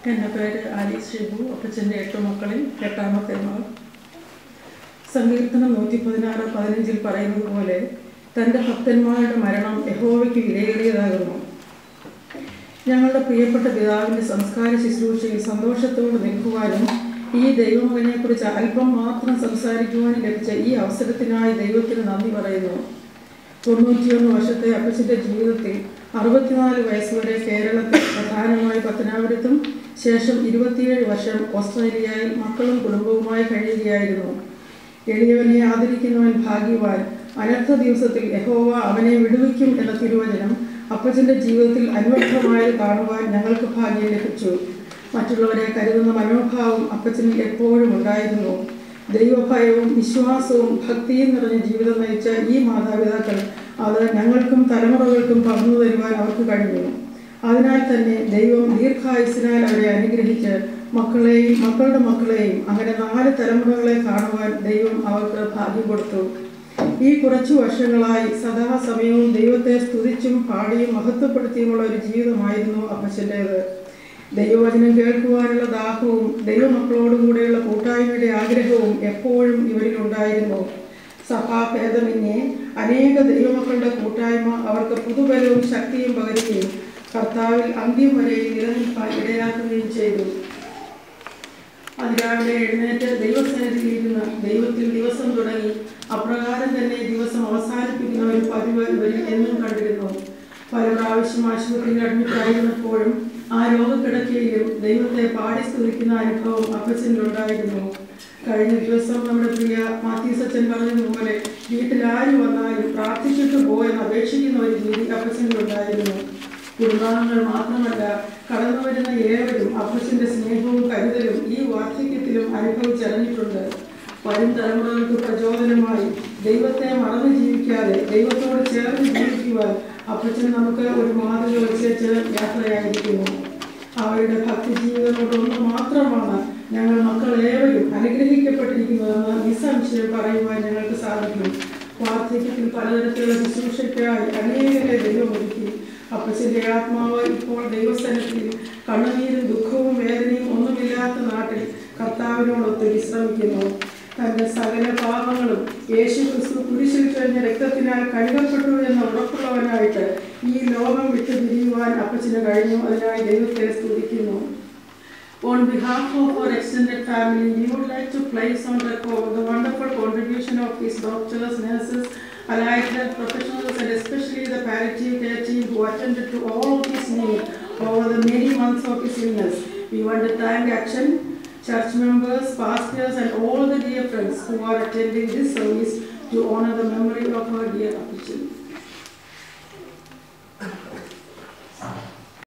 എൻ്റെ പേര് ആലീസ് ഷിബു. അപ്പച്ചൻ്റെ 8 മക്കളിൽ 8ാമത്തെ മകൾ. സങ്കീർത്തനം 116:15 പറയുന്നത് പോലെ തൻ്റെ ഭക്തന്മാരുടെ മരണം യഹോവയ്ക്ക് വിലയേറിയതാകുന്നു. ഞങ്ങളുടെ പ്രിയപ്പെട്ട പിതാവിൻ്റെ സംസ്കാര ശുശ്രൂഷയിൽ സന്തോഷത്തോടെ നിൽക്കുവാനും ഈ ദൈവമകനെക്കുറിച്ച് അല്പം മാത്രം സംസാരിക്കുവാനും ലഭിച്ച ഈ അവസരത്തിനായി ദൈവത്തിന് നന്ദി പറയുന്നു. 91 വർഷത്തെ അപ്പച്ചൻ്റെ ജീവിതത്തിൽ 64 വയസ്സുവരെ കേരളത്തിൽ, പ്രധാനമായി പത്തനാപുരത്തും, ശേഷം 27 വർഷം ഓസ്ട്രേലിയയിൽ മക്കളും കുടുംബവുമായി കഴിയുകയായിരുന്നു. എളിയവനെ ആദരിക്കുന്നവൻ ഭാഗ്യവാൻ, അനർത്ഥ ദിവസത്തിൽ യഹോവ അവനെ വിടുവിക്കും എന്ന തിരുവചനം അപ്പച്ചൻ്റെ ജീവിതത്തിൽ അന്വർത്ഥമായത് കാണുവാൻ ഞങ്ങൾക്ക് ഭാഗ്യം ലഭിച്ചു. മറ്റുള്ളവരെ കരുതുന്ന മനോഭാവം അപ്പച്ചനിൽ എപ്പോഴും ഉണ്ടായിരുന്നു. ദൈവഭയവും വിശ്വാസവും ഭക്തിയും നിറഞ്ഞ ജീവിതം നയിച്ച ഈ മാതാപിതാക്കൾ അത് ഞങ്ങൾക്കും തലമുറകൾക്കും പകർന്നു തരുവാൻ അവർക്ക് കഴിഞ്ഞു. അതിനാൽ തന്നെ ദൈവം ദീർഘായുസ്സിനാൽ അവരെ അനുഗ്രഹിച്ച് മക്കളെയും മക്കളുടെ മക്കളെയും അങ്ങനെ 4 തലമുറകളെ കാണുവാൻ ദൈവം അവർക്ക് ഭാഗ്യം കൊടുത്തു. ഈ കുറച്ചു വർഷങ്ങളായി സദാസമയവും ദൈവത്തെ സ്തുതിച്ചും പാടിയും മഹത്വപ്പെടുത്തിയുമുള്ള ഒരു ജീവിതമായിരുന്നു അപ്പച്ചൻ്റേത്. ദൈവവചനം കേൾക്കുവാനുള്ള ദാഹവും ദൈവമക്കളോടുകൂടെയുള്ള കൂട്ടായ്മയുടെ ആഗ്രഹവും എപ്പോഴും ഇവരിലുണ്ടായിരുന്നു. സഭാഭേദമന്യേ അനേക ദൈവമക്കളുടെ കൂട്ടായ്മ അവർക്ക് പുതുബലവും ശക്തിയും പകരുകയും കർത്താവിൽ അന്ത്യം വരെ നിലനിൽക്കാൻ ഇടയാക്കുകയും ചെയ്തു. അതിരാവിലെ എഴുന്നേറ്റ് ദൈവസന്നിധിയിലിരുന്ന് ദൈവത്തിൽ ദിവസം തുടങ്ങി അപ്രകാരം തന്നെ ദിവസം അവസാനിപ്പിക്കുന്ന ഒരു പതിവ് ഇവരിൽ എന്നും കണ്ടിരുന്നു. പല പ്രാവശ്യം ആശുപത്രിയിൽ അഡ്മിറ്റായിരുന്നപ്പോഴും ആ രോഗക്കിടക്കയിലും ദൈവത്തെ പാടി സ്തുതിക്കുന്ന അനുഭവം അപ്പച്ചനിലുണ്ടായിരുന്നു. കഴിഞ്ഞ ദിവസം നമ്മുടെ പ്രിയ മാത്യൂസ് അച്ഛൻ പറഞ്ഞതുപോലെ വീട്ടിൽ ആര് വന്നാലും പ്രാർത്ഥിച്ചിട്ട് പോയെന്ന് അപേക്ഷിക്കുന്ന ഒരു രീതി അപ്പച്ചനിലുണ്ടായിരുന്നു. കുടുംബാംഗങ്ങൾ മാത്രമല്ല, കടന്നു വരുന്ന ഏവരും അപ്പച്ചൻ്റെ സ്നേഹവും കരുതലും ഈ വാർദ്ധക്യത്തിലും അനുഭവിച്ചറിഞ്ഞിട്ടുണ്ട്. വരും തലമുറകൾക്ക് പ്രചോദനമായി ദൈവത്തെ മറന്നു ജീവിക്കാതെ ദൈവത്തോട് ചേർന്ന് ജീവിക്കുവാൻ അപ്പച്ചൻ നമുക്ക് ഒരു മാതൃക വെച്ച് യാത്രയായിരിക്കുന്നു. അവരുടെ ഭക്തി ജീവിതം കൊണ്ടൊന്ന് മാത്രമാണ് ഞങ്ങൾ മക്കളേവരും അനുഗ്രഹിക്കപ്പെട്ടിരിക്കുന്നതെന്ന് നിസ്സംശയം പറയുവാൻ ഞങ്ങൾക്ക് സാധിക്കും. വാർദ്ധക്യത്തിൽ പലതരത്തിലുള്ള ശുശ്രൂഷയ്ക്കായി അനേകരെ ദൈവം ഒരുക്കി. അപ്പച്ചൻ്റെ ആത്മാവ് ഇപ്പോൾ ദൈവസന്നിധിയിൽ കണ്ണുനീരും ദുഃഖവും വേദനയും ഒന്നുമില്ലാത്ത നാട്ടിൽ കർത്താവിനോടൊത്ത് വിശ്രമിക്കുന്നു. തൻ്റെ സകല പാപങ്ങളും യേശു ക്രിസ്തു കുരിശിൽ കഴിഞ്ഞ രക്തത്തിനാൽ കഴുകപ്പെട്ടു എന്ന ഉറപ്പുള്ളവനായിട്ട് ഈ ലോകം വിട്ടു പിരിയുവാൻ അപ്പച്ചന് കഴിഞ്ഞു. അതിനായി ദൈവത്തെ സ്തുതിക്കുന്നു. On behalf of our extended family, we would like to place on record the wonderful contribution of his doctors, nurses, allied health professionals, and especially the palliative care team who attended to all of his needs over the many months of his illness. We want to thank Action, church members, pastors, and all the dear friends who are attending this service to honor the memory of our dear Apostle.